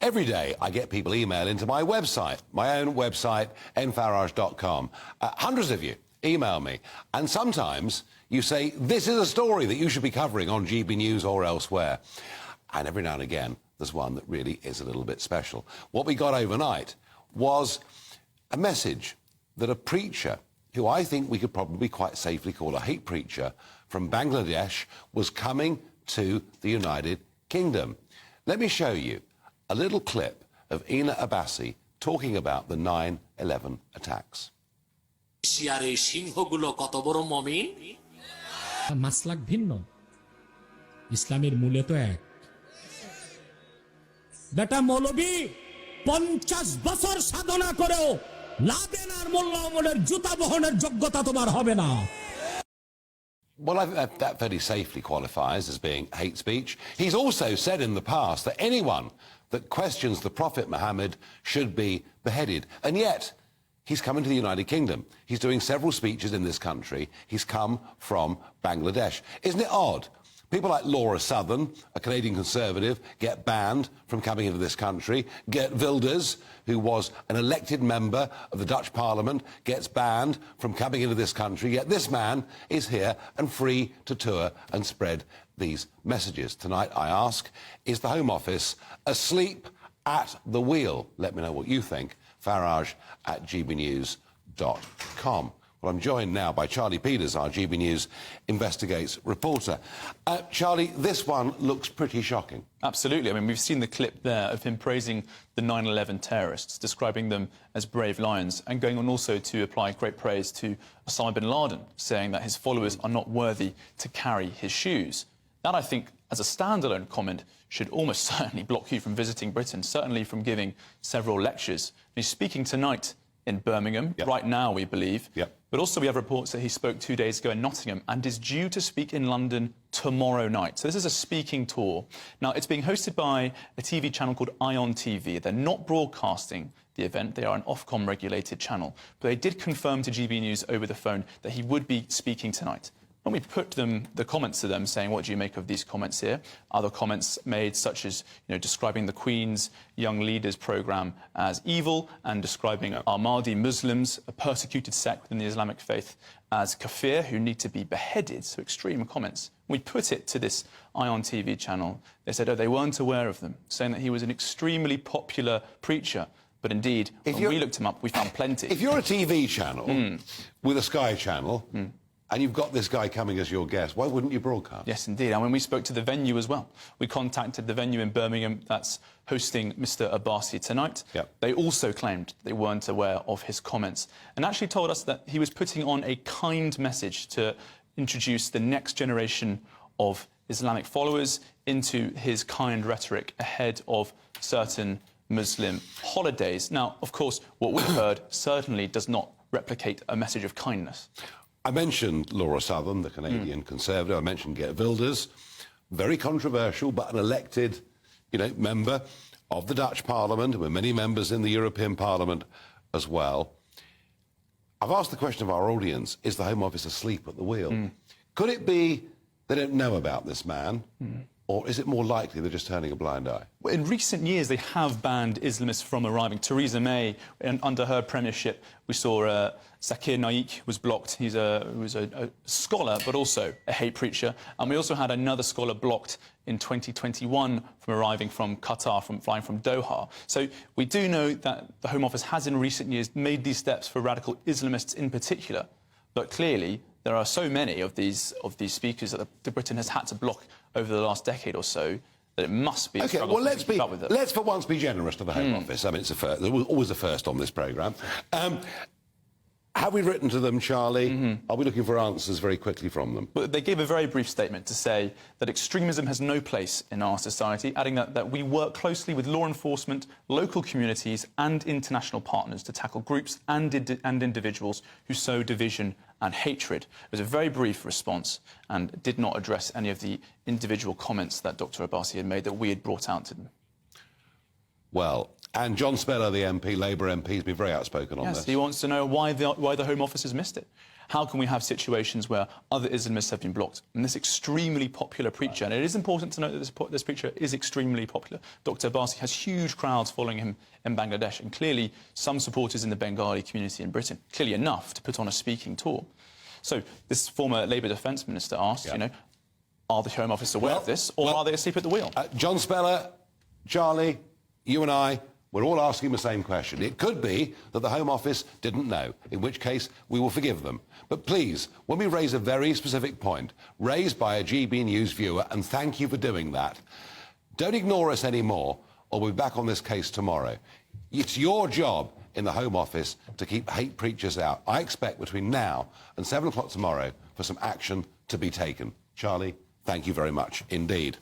Every day I get people email into my website, my own website, nfarage.com. Hundreds of you email me, and sometimes you say, this is a story that you should be covering on GB News or elsewhere. And every now and again, there's one that really is a little bit special. What we got overnight was a message that a preacher, who I think we could probably quite safely call a hate preacher, from Bangladesh was coming to the United Kingdom. Let me show you a little clip of Ina Abbasi talking about the 9/11 attacks. Maslak ভিন্ন, ইসলামের মূলে তো এক। বেটা মৌলবী 50 বছর সাধনা করেও Laden আর মোল্লা ওমরের জুতা বহনের যোগ্যতা তোমার হবে না। Well, I think that very safely qualifies as being hate speech. He's also said in the past that anyone that questions the Prophet Muhammad should be beheaded. And yet, he's coming to the United Kingdom. He's doing several speeches in this country. He's come from Bangladesh. Isn't it odd? People like Laura Southern, a Canadian Conservative, get banned from coming into this country. Geert Wilders, who was an elected member of the Dutch Parliament, gets banned from coming into this country. Yet this man is here and free to tour and spread these messages. Tonight, I ask, is the Home Office asleep at the wheel? Let me know what you think. farage@gbnews.com. Well, I'm joined now by Charlie Peters, our GB News Investigates reporter. Charlie, this one looks pretty shocking. Absolutely. I mean, we've seen the clip there of him praising the 9/11 terrorists, describing them as brave lions, and going on also to apply great praise to Osama bin Laden, saying that his followers are not worthy to carry his shoes. That, I think, as a standalone comment, should almost certainly block you from visiting Britain, certainly from giving several lectures. And he's speaking tonight in Birmingham, right now, we believe. But also we have reports that he spoke 2 days ago in Nottingham and is due to speak in London tomorrow night. So this is a speaking tour. Now, it's being hosted by a TV channel called ION TV. They're not broadcasting the event. They are an Ofcom-regulated channel. But they did confirm to GB News over the phone that he would be speaking tonight. When we put the comments to them, saying, what do you make of these comments here? Other comments made, such as describing the Queen's Young Leaders programme as evil, and describing Ahmadi Muslims, a persecuted sect within the Islamic faith, as kafir, who need to be beheaded. So extreme comments. When we put it to this ION TV channel, they said, they weren't aware of them, saying that he was an extremely popular preacher. But indeed, when we looked him up, we found plenty. If you're a TV channel with a Sky channel, and you've got this guy coming as your guest, why wouldn't you broadcast? Yes, indeed. And when we spoke to the venue as well, we contacted the venue in Birmingham that's hosting Mr. Abbasi tonight. They also claimed they weren't aware of his comments and actually told us that he was putting on a kind message to introduce the next generation of Islamic followers into his kind rhetoric ahead of certain Muslim holidays. Now, of course, what we've heard certainly does not replicate a message of kindness. I mentioned Laura Southern, the Canadian Conservative. I mentioned Geert Wilders, very controversial, but an elected, member of the Dutch Parliament. There were many members in the European Parliament as well. I've asked the question of our audience, is the Home Office asleep at the wheel? Could it be they don't know about this man? Or is it more likely they're just turning a blind eye? Well, in recent years, they have banned Islamists from arriving. Theresa May, under her premiership, we saw Zakir Naik was blocked. He was a scholar, but also a hate preacher. And we also had another scholar blocked in 2021 from arriving from Qatar, from flying from Doha. So we do know that the Home Office has in recent years made these steps for radical Islamists in particular. But clearly, there are so many of these speakers that Britain has had to block over the last decade or so that it must be a struggle to keep up with them. Let's for once be generous to the Home Office. I mean, it's always a first on this programme. Have we written to them, Charlie? Are we looking for answers very quickly from them? Well, they gave a very brief statement to say that extremism has no place in our society, adding that we work closely with law enforcement, local communities and international partners to tackle groups and individuals who sow division and hatred. It was a very brief response and did not address any of the individual comments that Dr. Abbasi had made that we had brought out to them. Well, And John Speller, the MP, Labour MP, has been very outspoken on Yes, this. he wants to know why the Home Office has missed it. How can we have situations where other Islamists have been blocked? And this extremely popular preacher, and it is important to note that this preacher is extremely popular. Dr. Abbasi has huge crowds following him in Bangladesh, and clearly some supporters in the Bengali community in Britain, clearly enough to put on a speaking tour. So this former Labour Defence Minister asked, you know, are the Home Office aware of this, or are they asleep at the wheel? John Speller, Charlie, you and I, we're all asking the same question. It could be that the Home Office didn't know, in which case we will forgive them. But please, when we raise a very specific point, raised by a GB News viewer, and thank you for doing that, don't ignore us anymore, or we'll be back on this case tomorrow. It's your job in the Home Office to keep hate preachers out. I expect between now and 7 o'clock tomorrow for some action to be taken. Charlie, thank you very much indeed.